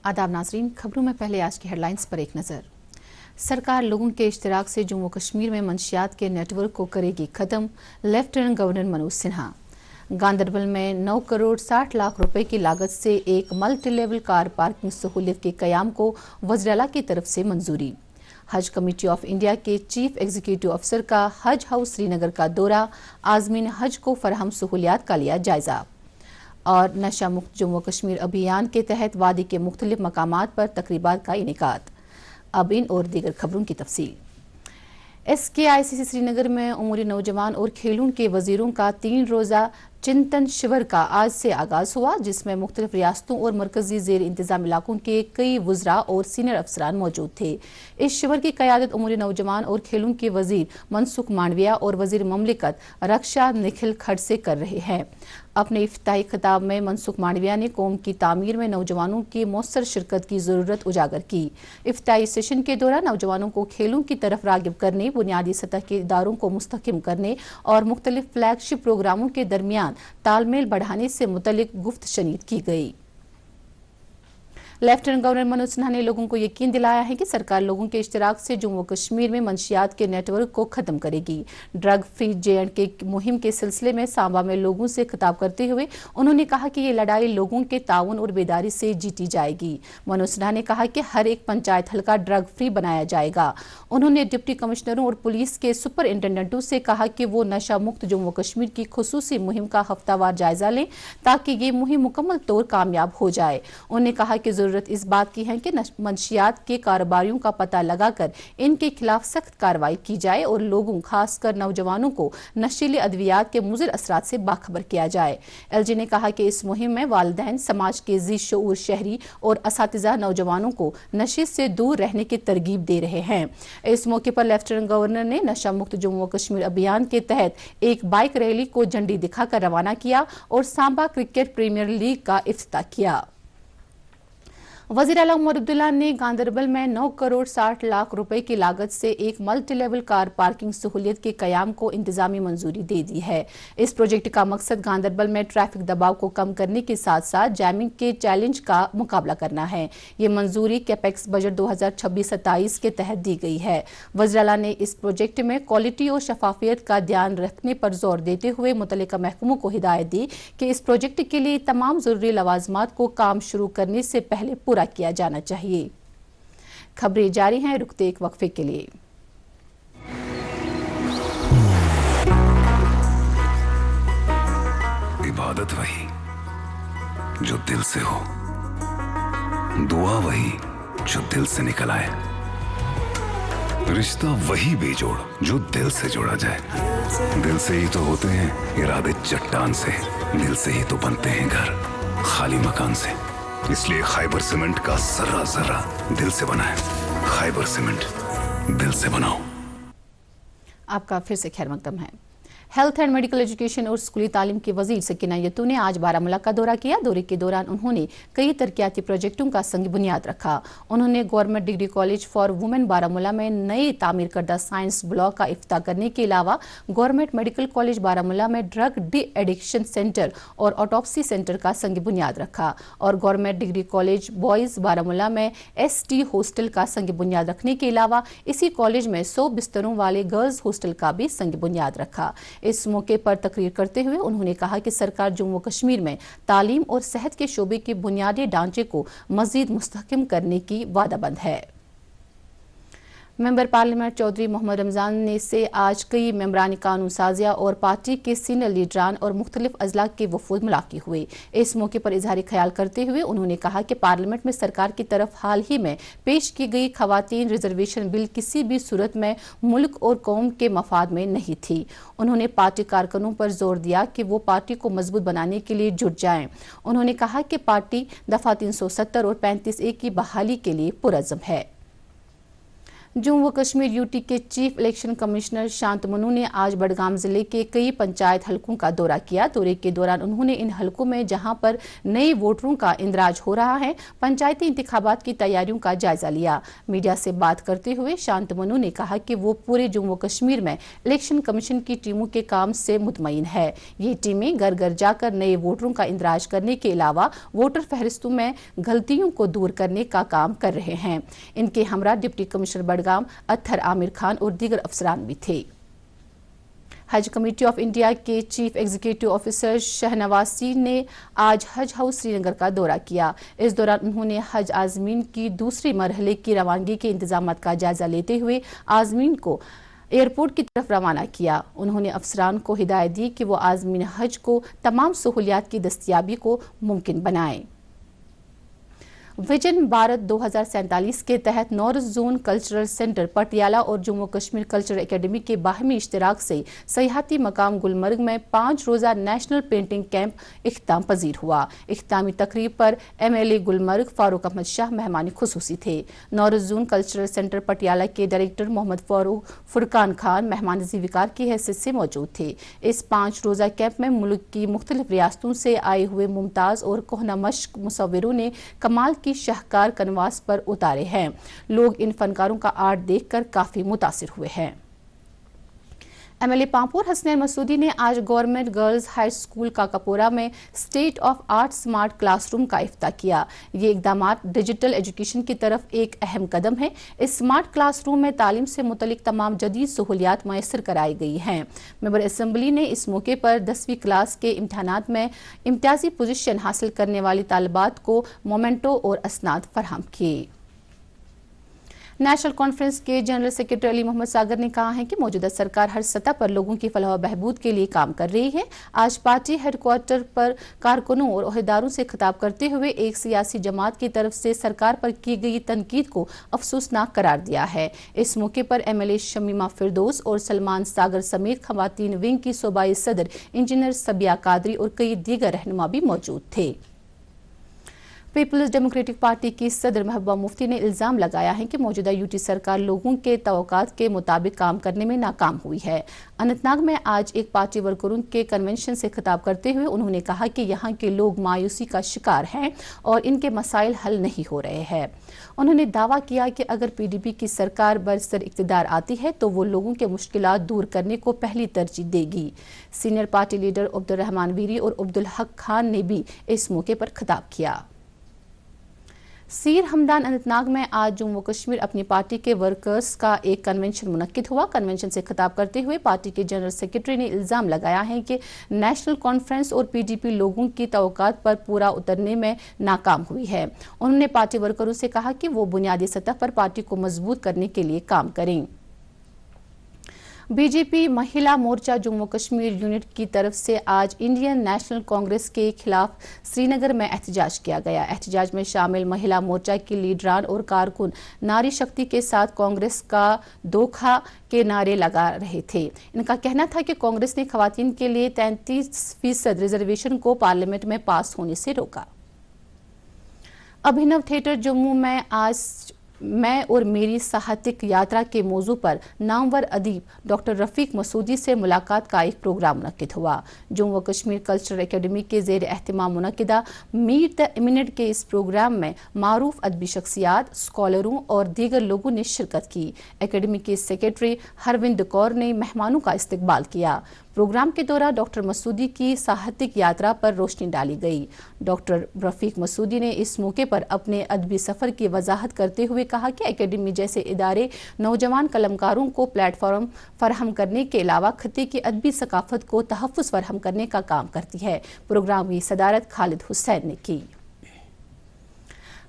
आदाब नाजरीन, खबरों में पहले आज की हेडलाइंस पर एक नज़र। सरकार लोगों के इश्तिराक से जम्मू कश्मीर में मंशियात के नेटवर्क को करेगी खत्म, लेफ्टिनेंट गवर्नर मनोज सिन्हा। गांदरबल में 9 करोड़ 60 लाख रुपए की लागत से एक मल्टी लेवल कार पार्किंग सहूलियत के कयाम को वज़ीर आला की तरफ से मंजूरी। हज कमेटी ऑफ इंडिया के चीफ एग्जीक्यूटिव अफसर का हज हाउस श्रीनगर का दौरा, आज़मीन हज को फराहम सहूलियात का लिया जायजा। और नशा मुक्त जम्मू कश्मीर अभियान के तहत वादी के मुख्तलिफ मकामात पर तकरीबात का इनेकाद। अब इन और दीगर खबरों की तफसील। SKICC श्रीनगर में उमूरी नौजवान और खेलों के वजीरों का 3 रोज़ा चिंतन शिविर का आज से आगाज हुआ, जिसमें मुख्तलिफ रियासतों और मरकजी जेर इंतजाम इलाकों के कई वुज़रा और सीनियर अफसरान मौजूद थे। इस शिविर की क़यादत उमूरी नौजवान और खेलों के वजीर मनसुख मांडविया और वजीर ममलिकत रक्षा निखिल खड़से कर रहे हैं। अपने इफ्ताही खिताब में मनसुख मांडविया ने कौम की तामीर में नौजवानों की मौसर शिरकत की ज़रूरत उजागर की। इफ्ताही सेशन के दौरान नौजवानों को खेलों की तरफ रागिब करने, बुनियादी सतह के इदारों को मुस्तहकम करने और मुख्तलिफ फ्लैगशिप प्रोग्रामों के दरमियान तालमेल बढ़ाने से मुतल्लिक गुफ्त शनीद की गई। लेफ्टिनेंट गवर्नर मनोज सिन्हा ने लोगों को यकीन दिलाया है कि सरकार लोगों के इश्तिराक से जम्मू कश्मीर में मंशियात के नेटवर्क को खत्म करेगी। ड्रग फ्री J&K मुहिम के सिलसिले में सांबा में लोगों से खिताब करते हुए उन्होंने कहा कि ये लड़ाई लोगों के ताउन और बेदारी से जीती जाएगी। मनोज सिन्हा ने कहा कि हर एक पंचायत हल्का ड्रग फ्री बनाया जाएगा। उन्होंने डिप्टी कमिश्नरों और पुलिस के सुपरिंटेंडेंटों से कहा कि वो नशा मुक्त जम्मू कश्मीर की खुसूसी मुहिम का हफ्तावार जायजा लें ताकि ये मुहिम मुकम्मल तौर कामयाब हो जाए। उन्होंने कहा कि जरूरत इस बात की है कि मंशियात के कारोबारियों का पता लगाकर इनके खिलाफ सख्त कार्रवाई की जाए और लोगों खासकर नौजवानों को नशीले अद्वियात के मुज़िर असरात से बाखबर किया जाए। LG ने कहा कि इस मुहिम में वालिदैन, समाज के ज़ी शऊर शहरी और असातिज़ा नौजवानों को नशे से दूर रहने की तरगीब दे रहे हैं। इस मौके पर लेफ्टिनेंट गवर्नर ने नशा मुक्त जम्मू कश्मीर अभियान के तहत एक बाइक रैली को झंडी दिखाकर रवाना किया और सांबा क्रिकेट प्रीमियर लीग का इफ्तिताह किया। वज़ीर आला उमर अब्दुल्ला ने गांदरबल में 9 करोड़ 60 लाख रुपए की लागत से एक मल्टी लेवल कार पार्किंग सहूलियत के कयाम को इंतजामी मंजूरी दे दी है। इस प्रोजेक्ट का मकसद गांदरबल में ट्रैफिक दबाव को कम करने के साथ साथ जैमिंग के चैलेंज का मुकाबला करना है। ये मंजूरी कैपेक्स बजट 2026-27 के तहत दी गई है। वज़ीर आला ने इस प्रोजेक्ट में क्वालिटी और शफाफियत का ध्यान रखने पर जोर देते हुए मुतल्लिका महकमों को हिदायत दी कि इस प्रोजेक्ट के लिए तमाम जरूरी लवाजमात को काम शुरू करने से पहले पूरा किया जाना चाहिए। खबरें जारी हैं, रुकते एक वक्फे के लिए। इबादत वही जो दिल से हो, दुआ वही जो दिल से निकल आए, रिश्ता वही बेजोड़ जो दिल से जोड़ा जाए। दिल से ही तो होते हैं इरादे चट्टान से, दिल से ही तो बनते हैं घर खाली मकान से। इसलिए खैबर सीमेंट का जर्रा जर्रा दिल से बना है। खैबर सीमेंट, दिल से बनाओ। आपका फिर से खैर मकदम है। हेल्थ एंड मेडिकल एजुकेशन और स्कूली तालीम के वजीर सकीना यतू ने आज बारामूला का दौरा किया। दौरे के दौरान उन्होंने कई तरक्याती प्रोजेक्टों का संग बुनियाद रखा। उन्होंने government degree college for women Baramulla में नए तामीर करदा साइंस ब्लॉक का इफ्तिताह करने के अलावा गवर्नमेंट मेडिकल कॉलेज बारामूला में ड्रग डी एडिक्शन सेंटर और ऑटोप्सी सेंटर का संग बुनियाद रखा और government degree college boys Baramulla में ST हॉस्टल का संग बुनियाद रखने के अलावा इसी कॉलेज में 100 बिस्तरों वाले गर्ल्स हॉस्टल का भी संग बुनियाद रखा। इस मौके पर तकरीर करते हुए उन्होंने कहा कि सरकार जम्मू कश्मीर में तालीम और सेहत के शोबे के बुनियादी ढांचे को मजीद मुस्तहकम करने की वादाबंद है। मेंबर पार्लियामेंट चौधरी मोहम्मद रमजान ने से आज कई मेंबरान कानून साजिया और पार्टी के सीनियर लीडरान और मुख्तलिफ अजला के वफूद मुलाकी हुए। इस मौके पर इजहार ख्याल करते हुए उन्होंने कहा कि पार्लियामेंट में सरकार की तरफ हाल ही में पेश की गई खवातीन रिजर्वेशन बिल किसी भी सूरत में मुल्क और कौम के मफाद में नहीं थी। उन्होंने पार्टी कारकुनों पर जोर दिया कि वो पार्टी को मजबूत बनाने के लिए जुट जाएं। उन्होंने कहा कि पार्टी दफा 370 और 35A की बहाली के लिए पुरज़्म है। जम्मू व कश्मीर यूटी के चीफ इलेक्शन कमिश्नर शांतमनु ने आज बडगाम जिले के कई पंचायत हलकों का दौरा किया। दौरे के दौरान उन्होंने इन हलकों में जहां पर नए वोटरों का इंदराज हो रहा है, पंचायती इंतखाबात की तैयारियों का जायजा लिया। मीडिया से बात करते हुए शांतमनु ने कहा कि वो पूरे जम्मू व कश्मीर में इलेक्शन कमीशन की टीमों के काम से मुतमईन है। ये टीमें घर घर जाकर नए वोटरों का इंदराज करने के अलावा वोटर फहरिस्तों में गलतियों को दूर करने का काम कर रहे हैं। इनके हमरा डिप्टी कमिश्नर बडगाम अत्थर आमिर खान और दीगर अफसरान भी थे। हज कमेटी ऑफ इंडिया के चीफ एग्जीक्यूटिव ऑफिसर शहनवासी ने आज हज हाउस श्रीनगर का दौरा किया। इस दौरान उन्होंने हज आज़मीन की दूसरे मरहले की रवानगी के इंतजामात का जायजा लेते हुए आज़मीन को एयरपोर्ट की तरफ रवाना किया। उन्होंने अफसरान को हिदायत दी कि वो आज़मीन हज को तमाम सहूलियात की दस्तयाबी को मुमकिन बनाएं। विजन भारत 2047 के तहत north zone cultural centre Patiala और जम्मू कश्मीर कल्चरल एकेडमी के बाहमी इश्तराक से सयाहती मकाम गुलमर्ग में 5 रोज़ा नेशनल पेंटिंग कैंप इख्तिताम पजीर हुआ। इख्तितामी तकरीब पर MLA गुलमर्ग फारूक अहमद शाह मेहमान खुसूसी थे। North zone cultural centre Patiala के डायरेक्टर मोहम्मद फुरकान खान मेहमान ज़ीविकार की हैसियत से मौजूद थे। इस 5 रोज़ा कैंप में मुल्क की मुख्तलिफ रियासतों से आए हुए मुमताज़ और कोहना मश्क मुसव्विरों ने कमाल की शाहकार कनवास पर उतारे हैं। लोग इन फनकारों का आर्ट देखकर काफी मुतासिर हुए हैं। MLA पांपोर हसनैन मसूदी ने आज government girls high school Kakapora में state of art smart classroom का इफ्ताह किया। ये इक़दामात डिजिटल एजुकेशन की तरफ एक अहम कदम है। इस स्मार्ट क्लासरूम में तालीम से मुतलिक तमाम जदीद सहूलियात मैसर कराई गई हैं। मेंबर असम्बली ने इस मौके पर 10वीं क्लास के इम्तहानात में इम्तियाजी पोजीशन हासिल करने वाली तालिबात को मोमेंटो और असनाद फराहम किए। नेशनल कॉन्फ्रेंस के जनरल सेक्रेटरी अली मोहम्मद सागर ने कहा है कि मौजूदा सरकार हर सतह पर लोगों की फलाह व बहबूद के लिए काम कर रही है। आज पार्टी हेडक्वार्टर पर कारकुनों और ओहदेदारों से खिताब करते हुए एक सियासी जमात की तरफ से सरकार पर की गई तनकीद को अफसोसनाक करार दिया है। इस मौके पर MLA शमीमा फिरदौस और सलमान सागर समेत खवातीन विंग की सूबाई सदर इंजीनियर सबिया कादरी और कई दीगर रहनुमा भी मौजूद थे। पीपल्स डेमोक्रेटिक पार्टी की सदर महबूबा मुफ्ती ने इल्जाम लगाया है कि मौजूदा यूटी सरकार लोगों के तवक्कात के मुताबिक काम करने में नाकाम हुई है। अनंतनाग में आज एक पार्टी वर्करों के कन्वेंशन से खिताब करते हुए उन्होंने कहा कि यहाँ के लोग मायूसी का शिकार हैं और इनके मसाइल हल नहीं हो रहे हैं। उन्होंने दावा किया कि अगर PDP की सरकार बरसर इक़्तिदार आती है तो वो लोगों के मुश्किलात दूर करने को पहली तरजीह देगी। Senior party leader Abdul Rahman Veeri और अब्दुल हक खान ने भी इस मौके पर खिताब किया। सीर हमदान अनंतनाग में आज जम्मू कश्मीर अपनी पार्टी के वर्कर्स का एक कन्वेंशन मुनक्किद हुआ। कन्वेंशन से खिताब करते हुए पार्टी के जनरल सेक्रेटरी ने इल्जाम लगाया है कि नेशनल कॉन्फ्रेंस और PDP लोगों की तवक्कात पर पूरा उतरने में नाकाम हुई है। उन्होंने पार्टी वर्करों से कहा कि वो बुनियादी सतह पर पार्टी को मजबूत करने के लिए काम करें। बीजेपी महिला मोर्चा जम्मू कश्मीर यूनिट की तरफ से आज इंडियन नेशनल कांग्रेस के खिलाफ श्रीनगर में एहतजाज किया गया। एहतजाज में शामिल महिला मोर्चा की लीडरान और कारकुन नारी शक्ति के साथ कांग्रेस का धोखा के नारे लगा रहे थे। इनका कहना था कि कांग्रेस ने खवातीन के लिए 33% रिजर्वेशन को पार्लियामेंट में पास होने से रोका। अभिनव थिएटर जम्मू में आज मैं और मेरी साहित्यिक यात्रा के मौजू पर नामवर अदीब डॉक्टर रफीक मसूदी से मुलाकात का एक प्रोग्राम मुनक्किद हुआ। जम्मू कश्मीर कल्चरल एकेडमी के ज़ेर एहतिमाम मुनक्किदा मीट द इमिनेट के इस प्रोग्राम में मारूफ अदबी शख्सियात, स्कॉलरों और दीगर लोगों ने शिरकत की। एकेडमी के सेक्रेटरी हरविंद कौर ने मेहमानों का इस्तकबाल किया। प्रोग्राम के दौरान डॉक्टर मसूदी की साहित्यिक यात्रा पर रोशनी डाली गई। डॉक्टर रफीक मसूदी ने इस मौके पर अपने अदबी सफ़र की वजाहत करते हुए कहा कि एकेडमी जैसे इदारे नौजवान कलमकारों को प्लेटफॉर्म फराहम करने के अलावा खत्ते की अदबी सकाफत को तहफ़्फ़ुज़ फराहम करने का काम करती है। प्रोग्राम की सदारत खालिद हुसैन ने की।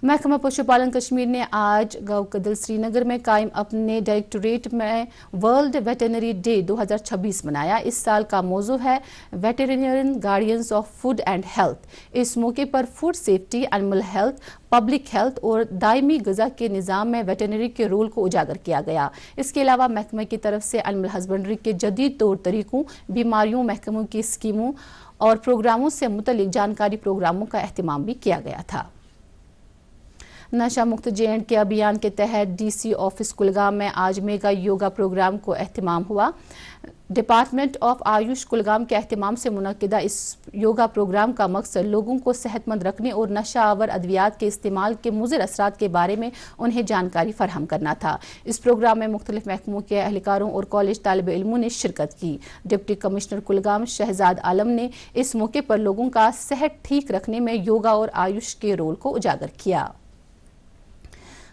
महकमा पशुपालन कश्मीर ने आज गौकदल श्रीनगर में कायम अपने डायरेक्टोरेट में वर्ल्ड वेटरनरी डे 2026 मनाया। इस साल का मौजू है veterinarian guardians of food and health. इस मौके पर food safety, animal health, public health और दायमी ग़िज़ा के निज़ाम में वेटरनरी के रोल को उजागर किया गया। इसके अलावा महकमे की तरफ से एनिमल हस्बेंड्री के जदीद तौर तरीक़ों, बीमारियों, महकमों की स्कीमों और प्रोग्रामों से मुतल्लिक जानकारी प्रोग्रामों का अहतमाम भी किया गया था। नशा मुक्त J&K अभियान के तहत DC ऑफिस कुलगाम में आज मेगा योगा प्रोग्राम को एहतमाम हुआ। डिपार्टमेंट ऑफ आयुष कुलगाम के एहतमाम से मुनक्किदा इस योगा प्रोग्राम का मकसद लोगों को सेहतमंद रखने और नशा आवर अद्वियात के इस्तेमाल के मुज़िर असरात के बारे में उन्हें जानकारी फराहम करना था। इस प्रोग्राम में मुख्तलिफ महकमों के अहलकारों और कॉलेज तालिब इल्मों ने शिरकत की। डिप्टी कमिश्नर कुलगाम शहजाद आलम ने इस मौके पर लोगों का सेहत ठीक रखने में योगा और आयुष के रोल को उजागर किया।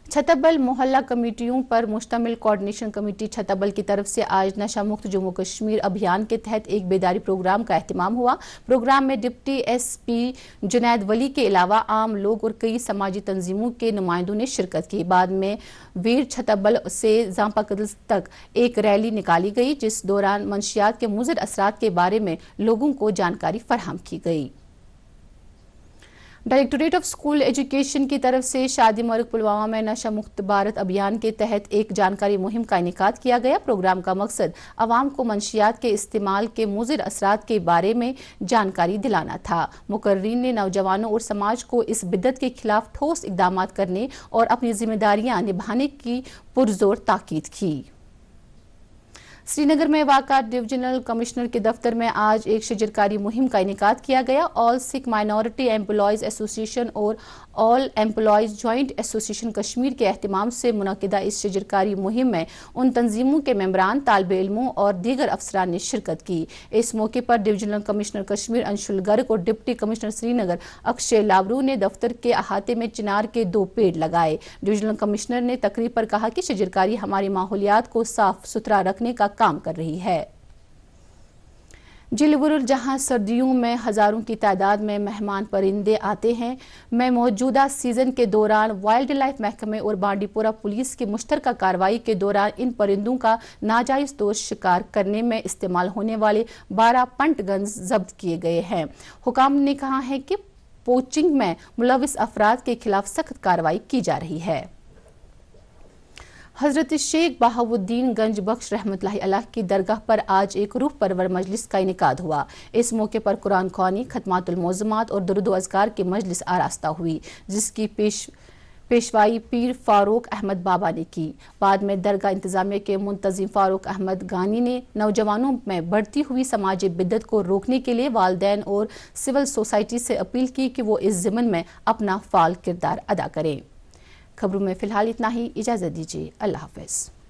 छतरबल मोहल्ला कमेटियों पर मुश्तमिल कोऑर्डिनेशन कमेटी छतरबल की तरफ से आज नशा मुक्त जम्मू कश्मीर अभियान के तहत एक बेदारी प्रोग्राम का एहतमाम हुआ। प्रोग्राम में डिप्टी SP जुनैद वली के अलावा आम लोग और कई समाजी तंजीमों के नुमाइंदों ने शिरकत की। बाद में वीर छतरबल से जांपा कदल तक एक रैली निकाली गई, जिस दौरान मंशियात के मुज़िर असरात के बारे में लोगों को जानकारी फराहम की गई। डायरेक्टोरेट ऑफ स्कूल एजुकेशन की तरफ से शादी मर्ग पुलवामा में नशा मुक्त भारत अभियान के तहत एक जानकारी मुहिम का इनेकाद किया गया। प्रोग्राम का मकसद अवाम को मंशियात के इस्तेमाल के मुज़िर असरात के बारे में जानकारी दिलाना था। मुकर्रीन ने नौजवानों और समाज को इस बिद्दत के खिलाफ ठोस इक़दाम करने और अपनी जिम्मेदारियां निभाने की पुरजोर ताकीद की। श्रीनगर में वाक़ा डिविजनल कमिश्नर के दफ्तर में आज एक शजरकारी मुहिम का इनेकाद किया गया। All Sikh minority employees association और all employees joint association Kashmir के एहतमाम से मुनक्किदा इस शजरकारी मुहिम में उन तंजीमों के मेंबरान, तालिब इल्मों और दीगर अफसरान ने शिरकत की। इस मौके पर डिविजनल कमिश्नर कश्मीर अंशुल गर्ग और डिप्टी कमिश्नर श्रीनगर अक्षय लावरू ने दफ्तर के अहाते में चिनार के 2 पेड़ लगाए। डिविजनल कमिश्नर ने तकरीब पर कहा कि शजरकारी हमारी माहौलियात को साफ सुथरा रखने का काम कर रही है। जिलबुरुल जहां सर्दियों में हजारों की तादाद में मेहमान परिंदे आते हैं, मैं मौजूदा सीजन के दौरान वाइल्ड लाइफ महकमे और बांडीपोरा पुलिस की मुश्तरका कार्रवाई के दौरान इन परिंदों का नाजायज तौर शिकार करने में इस्तेमाल होने वाले 12 पंट गन्स जब्त किए गए हैं। हुकाम ने कहा है कि पोचिंग में मुलविस अफराद के खिलाफ सख्त कार्रवाई की जा रही है। हजरत शेख बहाउद्दीन गंज बख्श रहमतुल्लाहि अलैह की दरगाह पर आज एक रूह परवर मजलिस का इनेकाद हुआ। इस मौके पर कुरान ख्वानी, खतमातुल मौज़मात और दुरूद व अज़कार की मजलिस आरास्ता हुई, जिसकी पेशवाई पीर फारूक अहमद बाबा ने की। बाद में दरगाह इंतजामिया के मुंतजिम फारूक अहमद गानी ने नौजवानों में बढ़ती हुई समाजी बिद्दत को रोकने के लिए वालिदैन और सिविल सोसाइटी से अपील की कि वो इस ज़िम्न में अपना फाल किरदार अदा करें। खबरों में फिलहाल इतना ही। इजाज़त दीजिए। अल्लाह हाफ़िज़।